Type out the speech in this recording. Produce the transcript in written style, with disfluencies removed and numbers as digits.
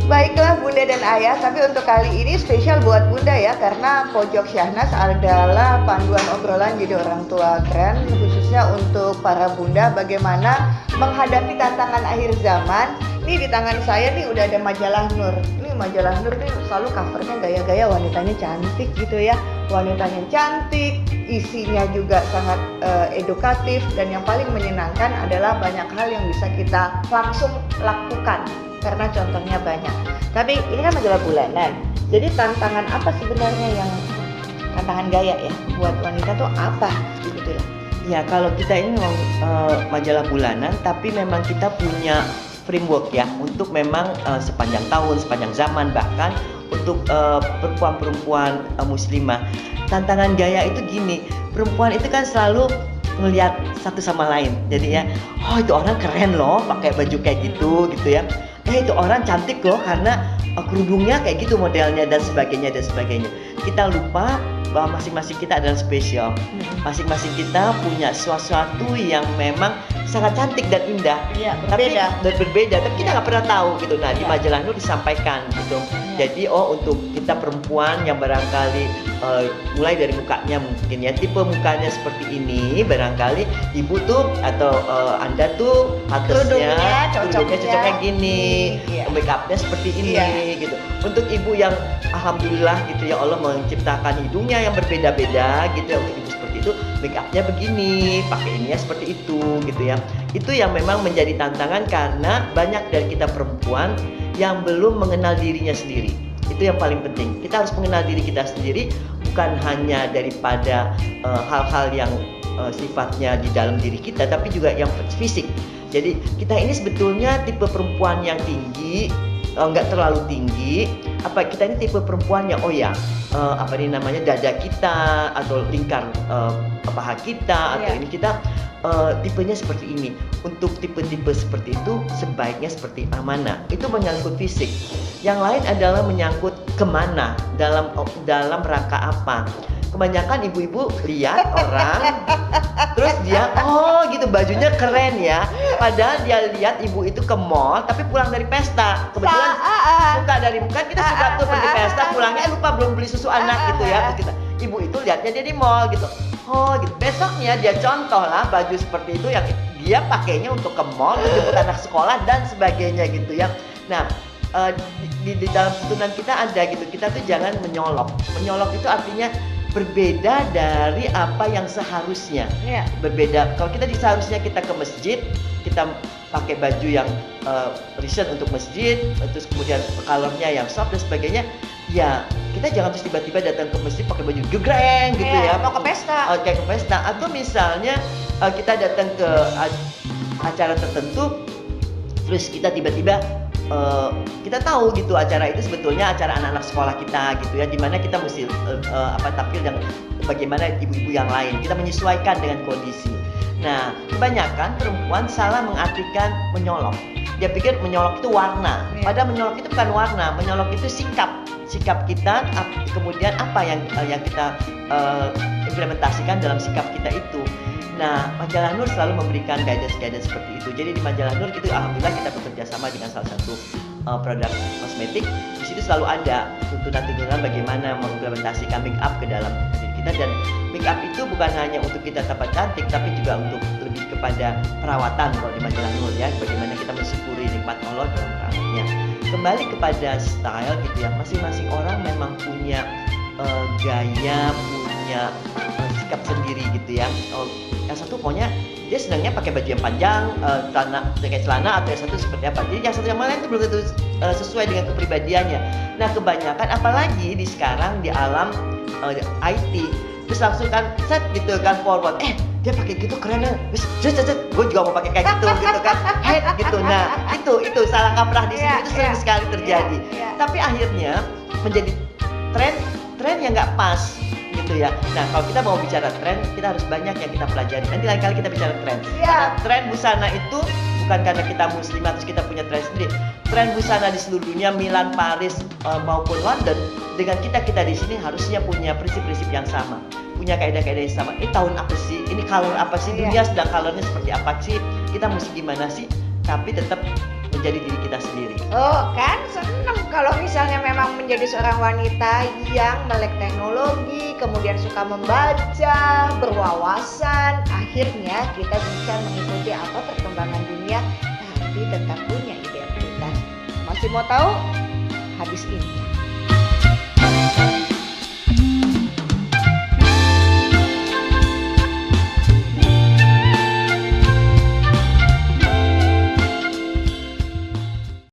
Baiklah Bunda dan Ayah, tapi untuk kali ini spesial buat Bunda ya, karena Pojok Syahnas adalah panduan obrolan jadi orang tua keren, khususnya untuk para Bunda bagaimana menghadapi tantangan akhir zaman. Nih di tangan saya nih udah ada majalah Nur. Ini majalah Nur nih selalu covernya gaya-gaya wanitanya cantik gitu ya. Wanitanya cantik, isinya juga sangat edukatif, dan yang paling menyenangkan adalah banyak hal yang bisa kita langsung lakukan karena contohnya banyak. Tapi ini kan majalah bulanan, jadi tantangan apa sebenarnya yang tantangan gaya ya buat wanita tuh apa gitu ya? Ya kalau kita ini memang majalah bulanan, tapi memang kita punya framework ya untuk memang sepanjang tahun, sepanjang zaman, bahkan untuk perempuan-perempuan muslimah. Tantangan gaya itu gini, perempuan itu kan selalu melihat satu sama lain. Jadi ya, oh itu orang keren loh pakai baju kayak gitu ya. Itu orang cantik loh karena kerudungnya kayak gitu modelnya dan sebagainya dan sebagainya. Kita lupa bahwa masing-masing kita adalah spesial. Masing-masing kita punya sesuatu yang memang sangat cantik dan indah. Iya, berbeda. Tapi kita nggak pernah tahu gitu. Nah, di majalah Nur disampaikan gitu. Jadi untuk kita perempuan yang barangkali mulai dari mukanya mungkin ya, tipe mukanya seperti ini, barangkali ibu tuh atau Anda tuh atasnya cocoknya gini, make upnya seperti ini gitu. Untuk ibu yang alhamdulillah gitu ya, Allah menciptakan hidungnya yang berbeda-beda gitu ya, untuk ibu seperti itu make upnya begini, pakai ininya seperti itu gitu ya. Itu yang memang menjadi tantangan karena banyak dari kita perempuan yang belum mengenal dirinya sendiri. Itu yang paling penting. Kita harus mengenal diri kita sendiri, bukan hanya daripada hal-hal yang sifatnya di dalam diri kita, tapi juga yang fisik. Jadi kita ini sebetulnya tipe perempuan yang tinggi, nggak terlalu tinggi. Apa kita ini tipe perempuan yang dada kita atau lingkar paha kita atau ini kita tipenya seperti ini. Untuk tipe-tipe seperti itu sebaiknya seperti mana? Itu menyangkut fisik. Yang lain adalah menyangkut kemana, dalam rangka apa. Kebanyakan ibu-ibu lihat orang terus dia gitu bajunya keren ya, padahal dia lihat ibu itu ke mall tapi pulang dari pesta. Kebetulan bukan kita suka tuh pergi pesta, pulangnya lupa belum beli susu anak gitu ya. Terus ibu itu lihatnya dia di mall gitu. Gitu. Besoknya dia contoh lah baju seperti itu yang dia pakainya untuk ke mall, menjemput anak sekolah dan sebagainya gitu ya. Nah, di dalam tuntunan kita ada gitu, kita tuh jangan menyolok. Menyolok itu artinya berbeda dari apa yang seharusnya. Berbeda. Kalau kita seharusnya kita ke masjid, kita pakai baju yang recent untuk masjid, terus kemudian colornya yang soft dan sebagainya. Ya, kita jangan terus tiba-tiba datang ke masjid pakai baju gegreng gitu ya. Mau ke pesta. Kayak ke pesta. Atau misalnya kita datang ke acara tertentu, terus kita tiba-tiba kita tahu gitu acara itu sebetulnya acara anak-anak sekolah kita gitu ya, dimana kita mesti tampil yang bagaimana ibu-ibu yang lain. Kita menyesuaikan dengan kondisi. Nah, kebanyakan perempuan salah mengartikan menyolok. Dia pikir menyolok itu warna. Padahal menyolok itu bukan warna. Menyolok itu sikap kita, kemudian apa yang kita implementasikan dalam sikap kita itu. Nah, majalah Nur selalu memberikan guidance seperti itu. Jadi di majalah Nur itu alhamdulillah kita bekerja sama dengan salah satu produk kosmetik. Di situ selalu ada tuntunan-tuntunan bagaimana mengimplementasikan make up ke dalam diri kita, dan make up itu bukan hanya untuk kita tampak cantik, tapi juga untuk lebih kepada perawatan kalau di majalah Nur ya. Bagaimana kita mensyukuri nikmat Allah dalam perawatnya. Kembali kepada style gitu ya. Masing-masing orang memang punya gaya, punya sikap sendiri gitu ya. Yang satu pokoknya dia senangnya pakai baju yang panjang, pakai celana, atau yang satu seperti apa. Jadi yang satu yang lain itu belum tentu sesuai dengan kepribadiannya. Nah, kebanyakan apalagi di sekarang di alam IT, terus langsung kan set gitu kan forward. Dia pakai gitu keren ya. Gue juga mau pakai kayak gitu kan. Head gitu. Nah, itu salah kaprah di sini itu sering sekali terjadi. Tapi akhirnya menjadi tren yang nggak pas gitu ya. Nah, kalau kita mau bicara tren, kita harus banyak yang kita pelajari. Nanti lain kali kita bicara tren. Karena tren busana itu bukan karena kita muslimah terus kita punya tren sendiri. Tren busana di seluruh dunia, Milan, Paris maupun London, dengan kita di sini harusnya punya prinsip-prinsip yang sama, punya kaidah-kaidah yang sama. Ini tahun apa sih? Ini color apa sih? Dunia sedang colornya seperti apa sih? Kita mesti gimana sih? Tapi tetap menjadi diri kita sendiri. Oh kan, seneng kalau misalnya memang menjadi seorang wanita yang melek teknologi, kemudian suka membaca, berwawasan, akhirnya kita bisa mengikuti apa perkembangan dunia, tapi tetap punya identitas. Masih mau tahu? Habis ini.